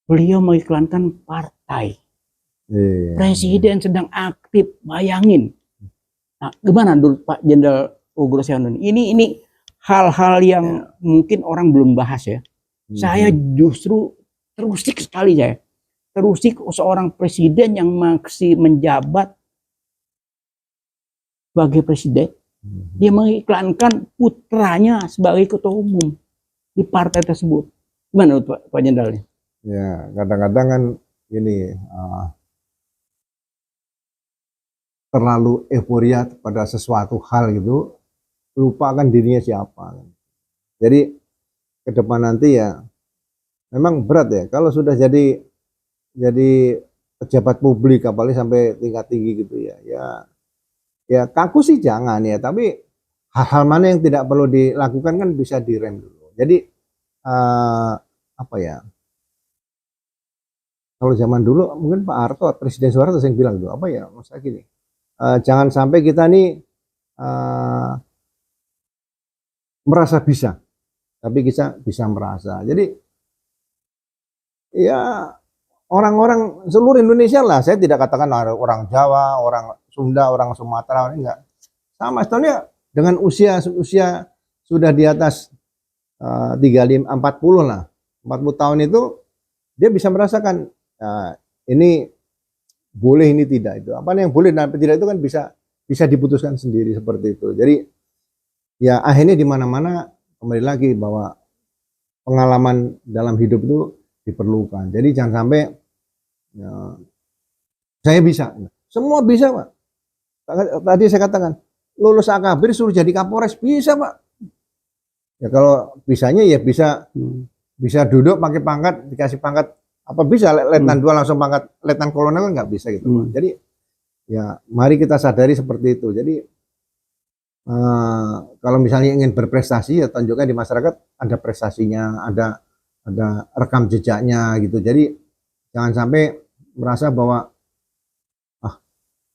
Beliau mengiklankan partai. Presiden sedang aktif, bayangin. Nah, gimana dulu Pak Jenderal Ugro Syahnun? Ini hal-hal yang mungkin orang belum bahas ya. Saya justru terusik sekali saya. Terusik seorang presiden yang masih menjabat sebagai presiden. Dia mengiklankan putranya sebagai ketua umum di partai tersebut. Gimana Pak Jenderal? Ya, kadang-kadang kan ini terlalu euforia pada sesuatu hal gitu, lupakan dirinya siapa. Jadi ke depan nanti ya memang berat ya kalau sudah jadi pejabat publik apalagi sampai tingkat tinggi gitu ya. Ya kaku sih jangan ya, tapi hal-hal mana yang tidak perlu dilakukan kan bisa direm dulu. Jadi apa ya? Kalau zaman dulu mungkin Pak Harto, Presiden Soeharto yang bilang dulu apa ya? Masa gini. Jangan sampai kita nih merasa bisa, tapi kita bisa merasa. Jadi ya orang-orang seluruh Indonesia lah, saya tidak katakan orang Jawa, orang Sunda, orang Sumatera, enggak. Sama sebenarnya dengan usia sudah di atas 40 lah, 40 tahun itu dia bisa merasakan ini boleh, ini tidak, itu apa yang boleh dan tidak itu kan bisa diputuskan sendiri seperti itu. Jadi ya akhirnya di mana-mana kembali lagi bahwa pengalaman dalam hidup itu diperlukan. Jadi jangan sampai ya, saya bisa, semua bisa Pak. Tadi saya katakan lulus akabir suruh jadi Kapolres bisa Pak. Ya kalau bisanya ya bisa duduk pakai pangkat, dikasih pangkat Apa bisa letnan 2 langsung pangkat letnan kolonel, nggak bisa gitu. Jadi ya mari kita sadari seperti itu. Jadi kalau misalnya ingin berprestasi ya tunjukkan di masyarakat ada prestasinya, ada rekam jejaknya gitu. Jadi jangan sampai merasa bahwa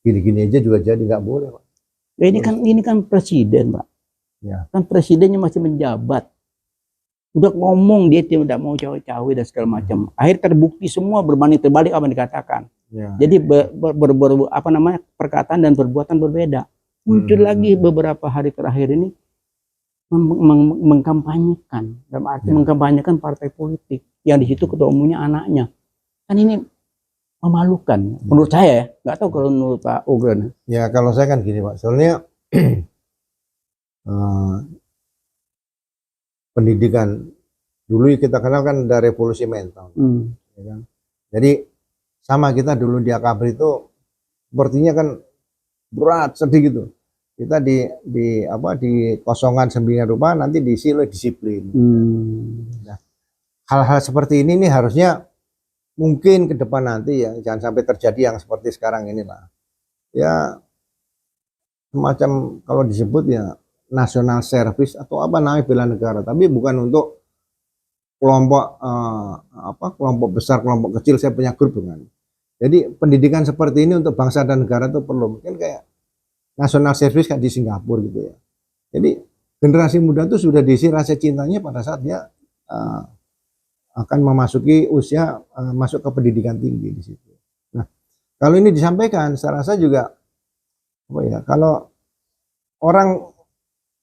gini-gini aja juga jadi, nggak boleh, Pak. Ya, ini kan presiden, Pak. Ya. Kan presidennya masih menjabat. Udah ngomong dia tidak mau cawe-cawe dan segala macam. Akhir terbukti semua berbanding terbalik apa yang dikatakan. Ya. Jadi perkataan dan perbuatan berbeda. Muncul lagi beberapa hari terakhir ini mengkampanyekan, dalam arti mengkampanyekan partai politik yang di situ ketua umumnya anaknya. Kan ini memalukan menurut saya ya, nggak tahu kalau menurut Pak Ogren. Ya kalau saya kan gini, Pak, soalnya pendidikan dulu kita kenal kan ada revolusi mental, ya kan? Jadi sama kita dulu di Akabri itu sepertinya kan berat, sedih gitu. Kita di kosongan sembilan rupa nanti diisi oleh disiplin. Nah, hal-hal seperti ini nih harusnya mungkin ke depan nanti ya jangan sampai terjadi yang seperti sekarang ini lah. Ya semacam kalau disebut ya national service atau apa namanya bela negara, tapi bukan untuk kelompok kelompok besar, kelompok kecil, saya punya grup dengan. Jadi pendidikan seperti ini untuk bangsa dan negara itu perlu, mungkin kayak national service kayak di Singapura gitu ya. Jadi generasi muda itu sudah diisi rasa cintanya pada saat dia akan memasuki usia masuk ke pendidikan tinggi di situ. Nah, kalau ini disampaikan, saya rasa juga kalau orang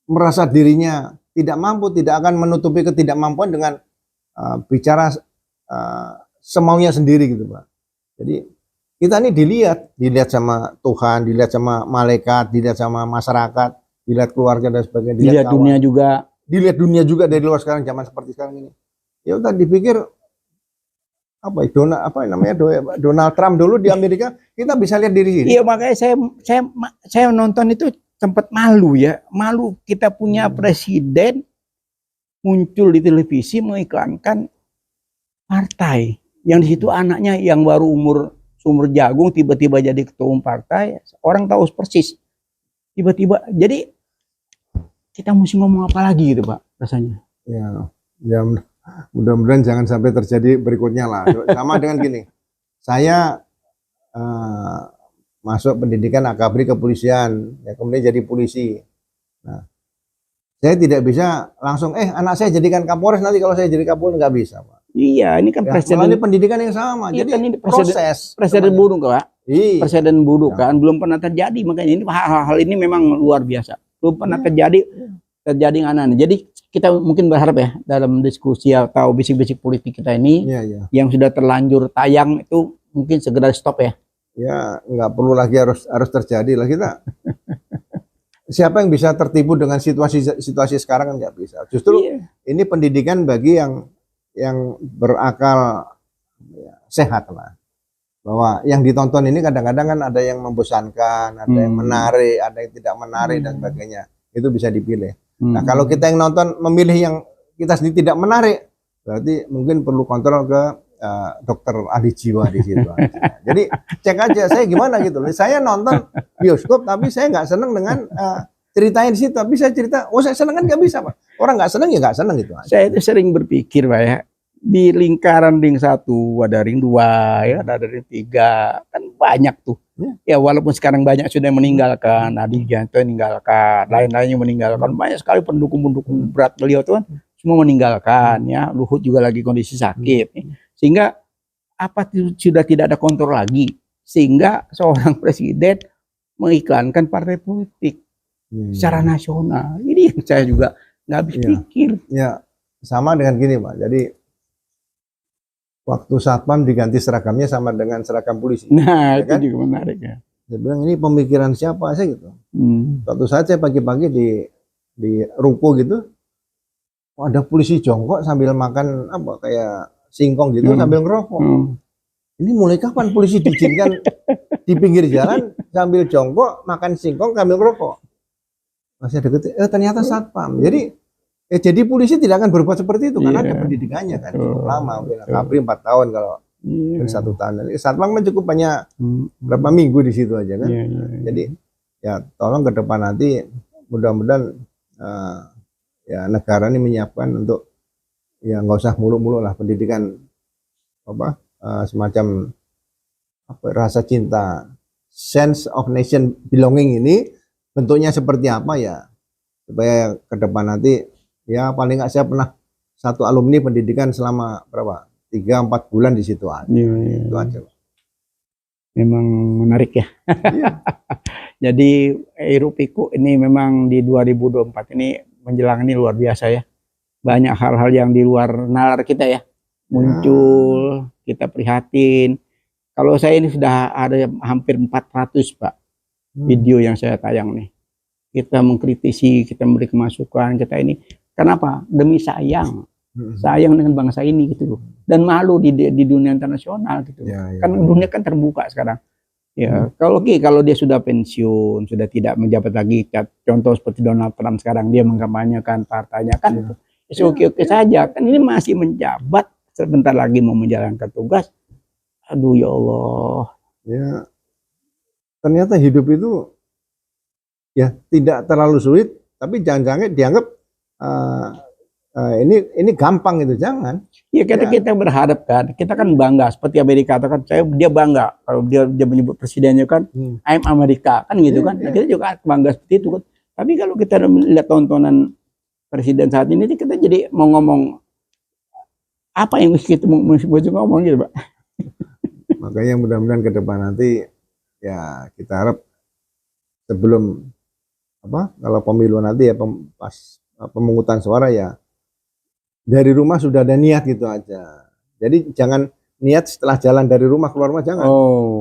merasa dirinya tidak mampu, tidak akan menutupi ketidakmampuan dengan bicara semaunya sendiri gitu, Pak. Jadi kita ini dilihat sama Tuhan, dilihat sama malaikat, dilihat sama masyarakat, dilihat keluarga dan sebagainya, dilihat dunia juga, dilihat dunia juga dari luar sekarang, zaman seperti sekarang ini. Ya udah dipikir Donald Trump dulu di Amerika, kita bisa lihat diri sini. Iya, makanya saya nonton itu sempat malu ya, malu kita punya presiden muncul di televisi mengiklankan partai yang di situ anaknya yang baru umur jagung tiba-tiba jadi ketua umum partai, orang tahu persis. Tiba-tiba jadi kita mesti ngomong apa lagi gitu, Pak, rasanya. Ya mudah-mudahan jangan sampai terjadi berikutnya lah. Sama dengan gini, saya masuk pendidikan Akabri kepolisian, ya kemudian jadi polisi. Nah, saya tidak bisa langsung anak saya jadikan Kapolres nanti kalau saya jadi Kapolri, nggak bisa, Pak. Iya, ini kan presiden melalui pendidikan yang sama. Iya, jadi kan ini presiden buruk, Pak. Iya. Presiden buruk kan belum pernah terjadi, makanya ini hal-hal ini memang luar biasa. Belum pernah terjadi anak-anak. Jadi kita mungkin berharap ya dalam diskusi atau bisik-bisik politik kita ini yang sudah terlanjur tayang itu mungkin segera stop ya. Ya nggak perlu lagi harus terjadi lah kita. Siapa yang bisa tertipu dengan situasi sekarang kan nggak bisa. Justru ini pendidikan bagi yang berakal sehat lah. Bahwa yang ditonton ini kadang-kadang kan ada yang membosankan, ada yang menarik, ada yang tidak menarik dan sebagainya. Itu bisa dipilih. Nah, kalau kita yang nonton memilih yang kita sendiri tidak menarik, berarti mungkin perlu kontrol ke dokter ahli jiwa di situ. Jadi cek aja saya gimana gitu. Saya nonton bioskop tapi saya nggak seneng dengan ceritanya di situ. Tapi saya cerita, saya seneng kan nggak bisa, Pak. Orang nggak seneng ya nggak seneng gitu. Saya itu sering berpikir, Pak ya, di lingkaran ring 1 ada ring 2 ya, ada ring 3 kan banyak tuh. Ya walaupun sekarang banyak sudah meninggalkan, Adi Janto meninggalkan, lain-lainnya meninggalkan, banyak sekali pendukung-pendukung berat beliau tuh kan semua meninggalkan ya. Luhut juga lagi kondisi sakit, sehingga sudah tidak ada kontrol lagi, sehingga seorang presiden mengiklankan partai politik secara nasional. Ini yang saya juga nggak habis pikir. Ya sama dengan gini, Pak. Jadi waktu satpam diganti seragamnya sama dengan seragam polisi. Nah, ya itu kan? juga menarik ya. Saya bilang ini pemikiran siapa sih gitu. Suatu saat saya pagi-pagi di ruko gitu, ada polisi jongkok sambil makan kayak singkong gitu sambil ngerokok. Ini mulai kapan polisi diizinkan di pinggir jalan sambil jongkok makan singkong sambil ngerokok? Masih deket, ternyata satpam. Jadi polisi tidak akan berbuat seperti itu karena ada pendidikannya kan cukup lama, mungkin Akabri 4 tahun kalau Iya. Dan 1 tahun. Satpam kan cukup banyak Hmm. berapa minggu di situ aja kan. Iya, iya, iya. Jadi ya tolong ke depan nanti mudah-mudahan ya negara ini menyiapkan untuk ya nggak usah muluk-muluk lah pendidikan apa semacam apa rasa cinta, sense of nation belonging ini bentuknya seperti apa ya, supaya ke depan nanti ya paling nggak saya pernah satu alumni pendidikan selama berapa 3-4 bulan di situ aja. Iya, iya. Itu aja. Memang menarik ya. Iya. Jadi Hiruk Pikuk ini memang di 2024 ini menjelang ini luar biasa ya. Banyak hal-hal yang di luar nalar kita ya muncul, kita prihatin. Kalau saya ini sudah ada hampir 400 Pak video yang saya tayang nih. Kita mengkritisi, kita memberi masukan, kita ini. Kenapa? Demi sayang. Sayang dengan bangsa ini gitu loh. Dan malu di dunia internasional gitu. Ya, ya. Kan dunia kan terbuka sekarang. Ya, kalau dia sudah pensiun, sudah tidak menjabat lagi, contoh seperti Donald Trump sekarang dia mengkampanyekan partainya kan, oke-oke saja. Kan ini masih menjabat, sebentar lagi mau menjalankan tugas. Aduh ya Allah. Ya, ternyata hidup itu ya tidak terlalu sulit, tapi jangan-jangan dianggap ini gampang itu, jangan. Ya kita berharap kan, kita kan bangga seperti Amerika katakan, dia bangga kalau dia menyebut presidennya kan, I'm Amerika kan gitu kan. Nah, kita juga bangga seperti itu kan. Tapi kalau kita lihat tontonan presiden saat ini, kita jadi mau ngomong apa yang kita mau ngomong gitu, Pak. Makanya mudah-mudahan ke depan nanti ya kita harap sebelum kalau pemilu nanti ya pas pemungutan suara ya dari rumah sudah ada niat gitu aja. Jadi jangan niat setelah jalan dari rumah keluar rumah, jangan.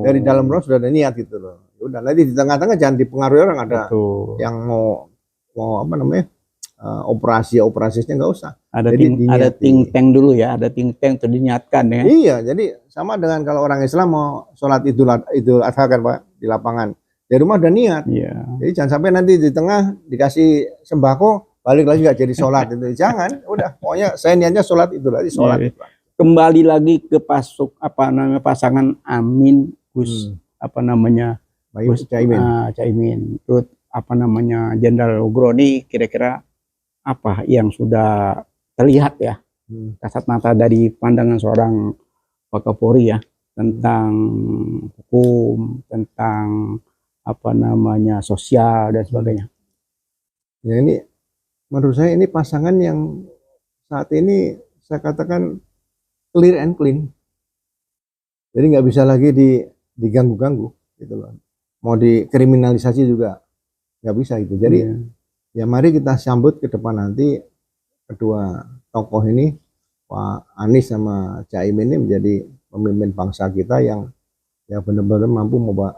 Dari dalam rumah sudah ada niat gitu loh. Udah nanti di tengah-tengah jangan dipengaruhi orang, ada yang mau operasinya nggak usah. Ada think tank dulu ya, ada think tank untuk dinyatakan ya. Iya, jadi sama dengan kalau orang Islam mau sholat Idul Adha kan Pak di lapangan. Dari rumah udah niat. Iya. Jadi jangan sampai nanti di tengah dikasih sembako balik lagi nggak jadi sholat itu, jangan. Udah, pokoknya saya niatnya sholat itu lagi sholat. Iya. Kembali lagi ke pasangan Amin Gus Gus Caimin. Terus Jenderal Ugroni, kira-kira apa yang sudah terlihat ya kasat mata dari pandangan seorang Wakapolri ya tentang hukum, tentang sosial dan sebagainya. Ya ini menurut saya ini pasangan yang saat ini saya katakan clear and clean. Jadi nggak bisa lagi diganggu-ganggu gitu loh. Mau dikriminalisasi juga nggak bisa gitu. Jadi ya mari kita sambut ke depan nanti kedua tokoh ini, Pak Anies sama Caimin ini menjadi pemimpin bangsa kita yang ya benar-benar mampu membawa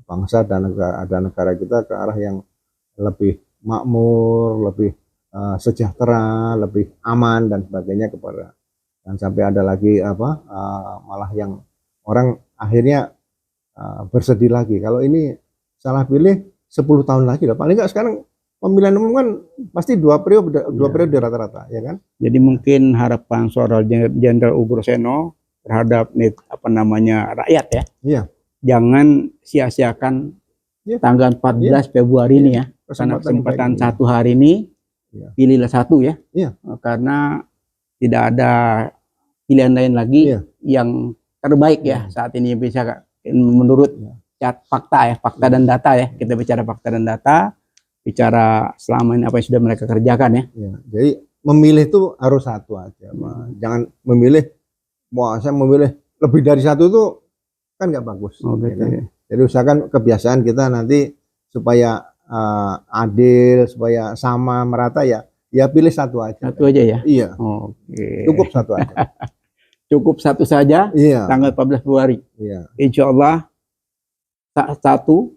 bangsa dan negara kita ke arah yang lebih makmur, lebih sejahtera, lebih aman dan sebagainya kepada, dan sampai ada lagi malah yang orang akhirnya bersedih lagi kalau ini salah pilih 10 tahun lagi lah. Paling nggak sekarang pemilihan umum kan pasti 2 periode rata-rata ya kan. Jadi mungkin harapan seorang Jenderal Ugroseno terhadap rakyat ya. Iya. Jangan sia-siakan tanggal 14 Februari ini ya. Karena kesempatan satu hari ini pilihlah satu ya. Karena tidak ada pilihan lain lagi yang terbaik ya saat ini bisa menurut fakta dan data ya. Kita bicara fakta dan data, bicara selama ini apa yang sudah mereka kerjakan ya. Jadi memilih itu harus satu aja, Pak. Jangan memilih, saya memilih lebih dari satu itu kan nggak bagus. Gitu, kan? Jadi usahakan kebiasaan kita nanti supaya adil, supaya sama merata ya pilih satu aja. Satu aja ya. Iya. Cukup satu aja. Cukup satu saja. Tanggal 14 Februari. Insya Allah satu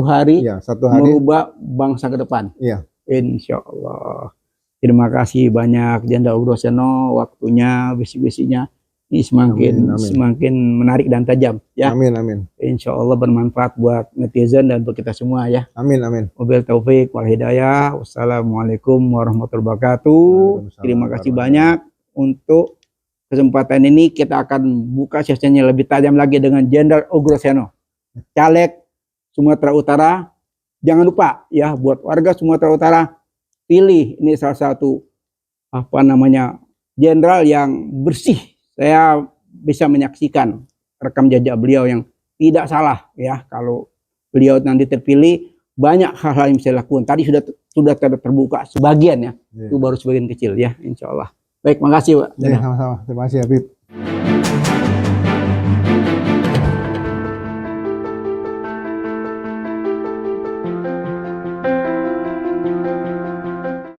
hari merubah bangsa ke depan. Insya Allah. Terima kasih banyak Jenderal Ugroseno, waktunya, visi-visinya ini semakin menarik dan tajam ya. Amin. Insya Allah bermanfaat buat netizen dan buat kita semua ya. Amin. Wabillahi taufik wal hidayah. Wassalamualaikum warahmatullahi wabarakatuh. Terima kasih banyak untuk kesempatan ini kita akan buka sesinya lebih tajam lagi dengan Jenderal Ogroseno, caleg Sumatera Utara. Jangan lupa ya, buat warga Sumatera Utara, pilih ini salah satu jenderal yang bersih. Saya bisa menyaksikan rekam jejak beliau yang tidak salah ya. Kalau beliau nanti terpilih, banyak hal-hal yang bisa dilakukan. Tadi sudah terbuka sebagian ya. Itu baru sebagian kecil ya, insya Allah. Baik, makasih Pak. Sama-sama. Terima kasih Habib.